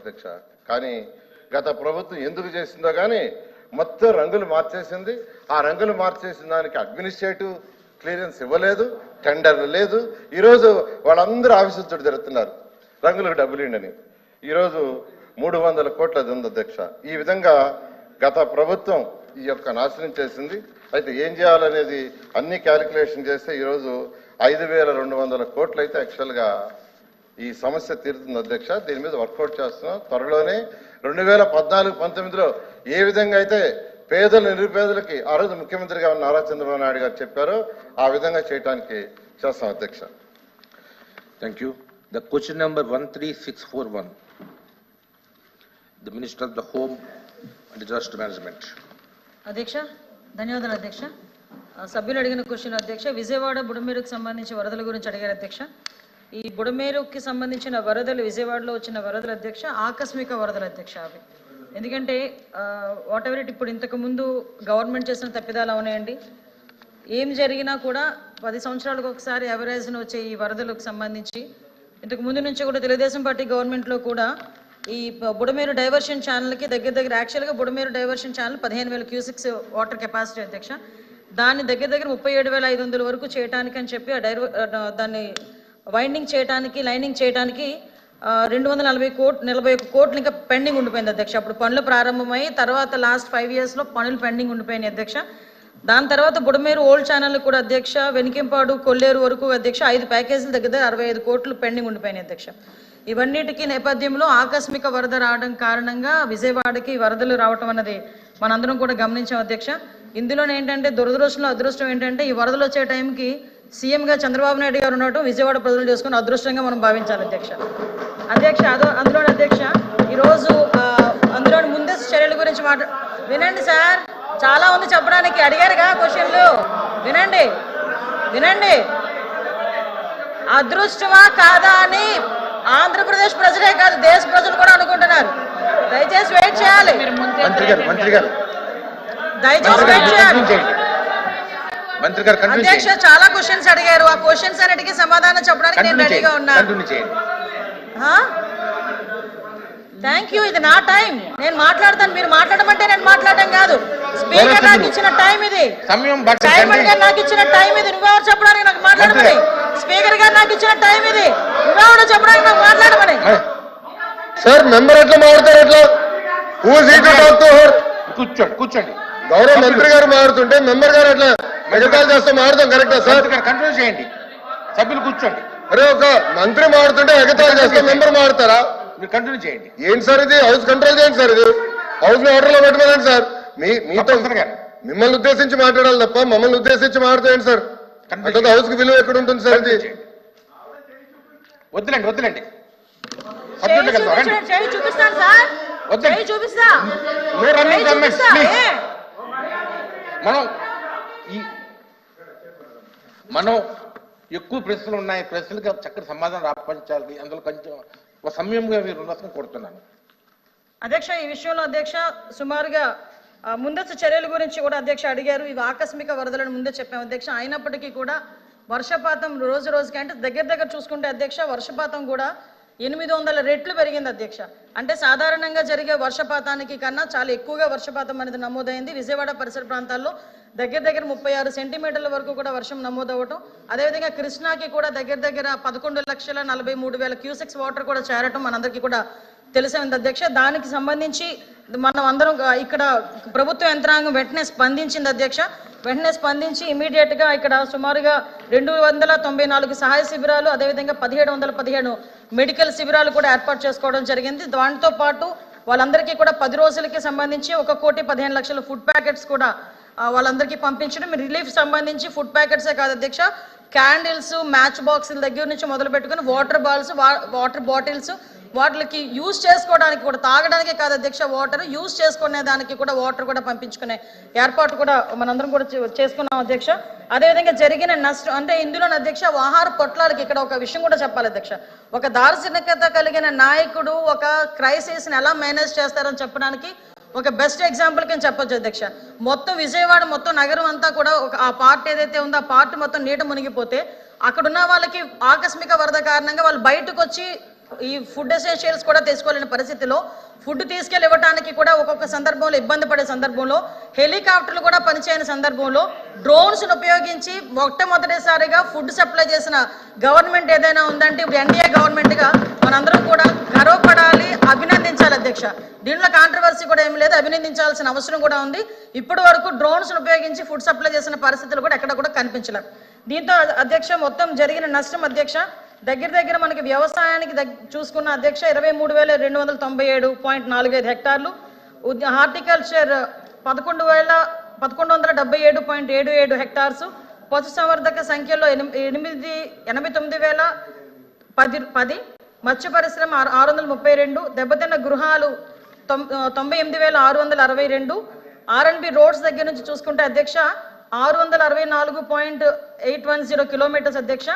అధ్యక్ష. కానీ గత ప్రభుత్వం ఎందుకు చేసిందో కానీ మొత్తం రంగులు మార్చేసింది. ఆ రంగులు మార్చేసిన దానికి అడ్మినిస్ట్రేటివ్ క్లియరెన్స్ ఇవ్వలేదు, టెండర్ లేదు. ఈరోజు వాళ్ళందరూ ఆఫీసుల చుట్టూ తిరుగుతున్నారు రంగులకు డబ్బులు ఇండని. ఈరోజు 300 కోట్లది ఉంది అధ్యక్ష. ఈ విధంగా గత ప్రభుత్వం ఈ యొక్క నాశనం చేసింది. అయితే ఏం చేయాలనేది అన్ని క్యాలిక్యులేషన్ చేస్తే ఈరోజు 5200 కోట్లు అయితే యాక్చువల్గా ఈ సమస్య తీరుతుంది అధ్యక్ష. దీని మీద వర్కౌట్ చేస్తున్నాం. త్వరలోనే 2014-19లో ఏ విధంగా అయితే పేదలు నిరుపేదలకి ఆ రోజు ముఖ్యమంత్రిగా ఉన్న నారా చంద్రబాబు నాయుడు గారు చెప్పారో ఆ విధంగా చేయడానికి చేస్తాం అధ్యక్ష. Thank you. The question number 13641, the minister of the home and disaster management. అధ్యక్ష ధన్యవాదాలు అధ్యక్ష. సభ్యులు అడిగిన క్వశ్చన్ అధ్యక్ష, విజయవాడ బుడమేరుకు సంబంధించి వరదల గురించి అడిగారు అధ్యక్ష. ఈ బుడమేరుకి సంబంధించిన వరదలు, విజయవాడలో వచ్చిన వరదలు అధ్యక్ష ఆకస్మిక వరదలు అధ్యక్ష. అవి ఎందుకంటే వాట్ ఎవర్ ఇట్ ఇప్పుడు ఇంతకుముందు గవర్నమెంట్ చేసిన తప్పిదాలు అవునాయండి. ఏం జరిగినా కూడా 10 సంవత్సరాలకు ఒకసారి ఎవరేజ్న వచ్చే ఈ వరదలకు సంబంధించి ఇంతకు ముందు నుంచి కూడా తెలుగుదేశం పార్టీ గవర్నమెంట్లో కూడా ఈ బుడమేరు డైవర్షన్ ఛానల్కి దగ్గర యాక్చువల్గా Budameru diversion channel 15,000 cusecs water capacity అధ్యక్ష. దాన్ని దగ్గర 37,500 వరకు చేయడానికి అని చెప్పి దాన్ని వైండింగ్ చేయడానికి, లైనింగ్ చేయడానికి 241 కోట్లు ఇంకా పెండింగ్ ఉండిపోయింది అధ్యక్ష. అప్పుడు పనులు ప్రారంభమై తర్వాత లాస్ట్ 5 yearsలో పనులు పెండింగ్ ఉండిపోయినాయి అధ్యక్ష. దాని తర్వాత బుడమేరు ఓల్డ్ ఛానల్ కూడా అధ్యక్ష, వెనికింపాడు, కొల్లేరు వరకు అధ్యక్ష 5 ప్యాకేజీలు దగ్గర 65 కోట్లు పెండింగ్ ఉండిపోయినాయి అధ్యక్ష. ఇవన్నిటికీ నేపథ్యంలో ఆకస్మిక వరద రావడం కారణంగా విజయవాడకి వరదలు రావటం అన్నది మనందరం కూడా గమనించాం అధ్యక్ష. ఇందులోనే ఏంటంటే దురదృష్టంలో అదృష్టం ఏంటంటే ఈ వరదలు వచ్చే టైంకి సీఎంగా చంద్రబాబు నాయుడు గారు ఉండటం విజయవాడ ప్రజలు చేసుకుని అదృష్టంగా మనం భావించాలి అధ్యక్ష. అందులో అధ్యక్ష ఈరోజు అందులోని ముందస్తు చర్యల గురించి వినండి సార్, చాలా ఉంది చెప్పడానికి. అడిగారుగా క్వశ్చన్లు, వినండి. అదృష్టమా కాదా అని ఆంధ్రప్రదేశ్ ప్రజలే కాదు దేశ ప్రజలు కూడా అనుకుంటున్నారు. దయచేసి వెయిట్ చేయాలి, దయచేసి వెయిట్ చేయాలి. అధ్యక్ష చాలా క్వశ్చన్స్ అడిగారు. ఆ క్వశ్చన్స్ అన్నిటికీ సమాధానం చెప్పడానికి నేను రెడీగా ఉన్నాను. Thank you. ఇది నా టైం, నేను మాట్లాడతాను. మీరు మాట్లాడమంటే నేను మాట్లాడడం కాదు. స్పీకర్ నాకు ఇచ్చిన టైం ఇది, చైర్మన్ గారు నాకు ఇచ్చిన టైం ఇది. నువ్వెవరు చెప్పడానికి నాకు మాట్లాడమని? స్పీకర్ గారు నాకు ఇచ్చిన టైం ఇది, నువ్వెవరు చెప్పడానికి నాకు మాట్లాడమని? సార్ మెంబర్ ఎట్లా మాట్లాడతారు? ఎట్లా కూర్చోండి. గౌరవ మంత్రి గారు మారుతుంటే మెంబర్ గారు ఎట్లా మెజకాలు చేస్తే మారుతాం కరెక్టా సార్? కంట్రోల్ చేయండి, సభ్యులు కూర్చోండి. అరే ఒక మంత్రి మారుతుంటే ఎగతాలు చేస్తే మెంబర్ మారుతారా? మీరు కంటిన్యూ చేయండి. ఏంటి సార్ ఇది? హౌస్ కంట్రోల్ చేయండి సార్. ఇది హౌస్ ని ఆర్డర్ లో పెట్టుకోండి సార్. మీతో మిమ్మల్ని ఉద్దేశించి మాట్లాడాలి తప్ప మమ్మల్ని ఉద్దేశించి మాట్లాడండి సార్. అంటే హౌస్ కి విలువ ఎక్కడ ఉంటుంది సార్? ఇది వద్దులేండి. మనం ఎక్కువ ప్రశ్నలు ఉన్నాయి, ప్రశ్నలకు చక్కటి సమాధానం రాపించాలి. అందులో కొంచెం ఒక సమయంగా మీరు ఉన్నదని కోరుతున్నాను అధ్యక్ష. ఈ విషయంలో అధ్యక్ష సుమారుగా ముందస్తు చర్యల గురించి కూడా అధ్యక్ష అడిగారు. ఇవి ఆకస్మిక వరదలను ముందే చెప్పాము అధ్యక్ష. అయినప్పటికీ కూడా వర్షపాతం రోజుకి అంటే దగ్గర చూసుకుంటే అధ్యక్ష వర్షపాతం కూడా 800 రెట్లు పెరిగింది అధ్యక్ష. అంటే సాధారణంగా జరిగే వర్షపాతానికి కన్నా చాలా ఎక్కువగా వర్షపాతం అనేది నమోదైంది. విజయవాడ పరిసర ప్రాంతాల్లో దగ్గర 36 సెంటీమీటర్ల వరకు కూడా వర్షం నమోదవటం, అదేవిధంగా కృష్ణాకి కూడా దగ్గర 11,43,000 క్యూసెక్స్ వాటర్ కూడా చేరటం మనందరికీ కూడా తెలిసే ఉంది అధ్యక్ష. దానికి సంబంధించి మనం అందరం ఇక్కడ ప్రభుత్వ యంత్రాంగం వెంటనే స్పందించింది అధ్యక్ష. వెంటనే స్పందించి ఇమీడియట్ గా ఇక్కడ సుమారుగా 294 సహాయ శిబిరాలు, అదేవిధంగా 1717 మెడికల్ శిబిరాలు కూడా ఏర్పాటు చేసుకోవడం జరిగింది. దాంతో పాటు వాళ్ళందరికీ కూడా 10 రోజులకి సంబంధించి 1,15,00,000 ఫుడ్ ప్యాకెట్స్ కూడా వాళ్ళందరికీ పంపించడం. రిలీఫ్ సంబంధించి ఫుడ్ ప్యాకెట్సే కాదు అధ్యక్ష, క్యాండిల్స్, మ్యాచ్ బాక్సుల దగ్గర నుంచి మొదలు పెట్టుకుని వాటర్ బాటిల్స్, వాటికి యూజ్ చేసుకోవడానికి కూడా, తాగడానికే కాదు అధ్యక్ష, వాటర్ యూజ్ చేసుకునే దానికి కూడా వాటర్ కూడా పంపించుకునే ఏర్పాటు కూడా మనందరం కూడా చేసుకున్నాం అధ్యక్ష. అదేవిధంగా జరిగిన నష్టం అంటే ఇందులో అధ్యక్ష ఆహార పొట్లాలకి ఇక్కడ ఒక విషయం కూడా చెప్పాలి అధ్యక్ష. ఒక దార్శనికత కలిగిన నాయకుడు ఒక క్రైసిస్ని ఎలా మేనేజ్ చేస్తారని చెప్పడానికి ఒక బెస్ట్ ఎగ్జాంపుల్ కింద చెప్పొచ్చు అధ్యక్ష. మొత్తం విజయవాడ మొత్తం నగరం అంతా కూడా ఆ పార్ట్ ఏదైతే ఉందో ఆ పార్ట్ మొత్తం నీట మునిగిపోతే అక్కడున్న వాళ్ళకి ఆకస్మిక వరద కారణంగా వాళ్ళు బయటకు వచ్చి ఈ ఫుడ్ ఎసెన్షియల్స్ కూడా తీసుకోలేని పరిస్థితిలో ఫుడ్ తీసుకెళ్లి ఇవ్వడానికి కూడా ఒక్కొక్క సందర్భంలో ఇబ్బంది పడే సందర్భంలో హెలికాప్టర్లు కూడా పనిచేయని సందర్భంలో డ్రోన్స్ ఉపయోగించి మొట్టమొదటిసారిగా ఫుడ్ సప్లై చేసిన గవర్నమెంట్ ఏదైనా ఉందంటే ఇప్పుడు ఎన్డీఏ గవర్నమెంట్ గా మనందరం కూడా గర్వపడాలి, అభినందించాలి అధ్యక్ష. దీనిలో కాంట్రవర్సీ కూడా ఏమి లేదు, అభినందించాల్సిన అవసరం కూడా ఉంది. ఇప్పటి వరకు డ్రోన్స్ ఉపయోగించి ఫుడ్ సప్లై చేసిన పరిస్థితులు కూడా ఎక్కడ కూడా కనిపించలేదు. దీంతో అధ్యక్ష మొత్తం జరిగిన నష్టం అధ్యక్ష దగ్గర మనకి వ్యవసాయానికి చూసుకున్న అధ్యక్ష 23,297.45 హెక్టార్లు, హార్టికల్చర్ 11,177.77 హెక్టార్స్, పశుసంవర్ధక సంఖ్యలో 89,010, మత్స్య పరిశ్రమ 632, దెబ్బతిన్న గృహాలు 98,662, R&B రోడ్స్ దగ్గర నుంచి చూసుకుంటే అధ్యక్ష 664.810 కిలోమీటర్స్ అధ్యక్ష.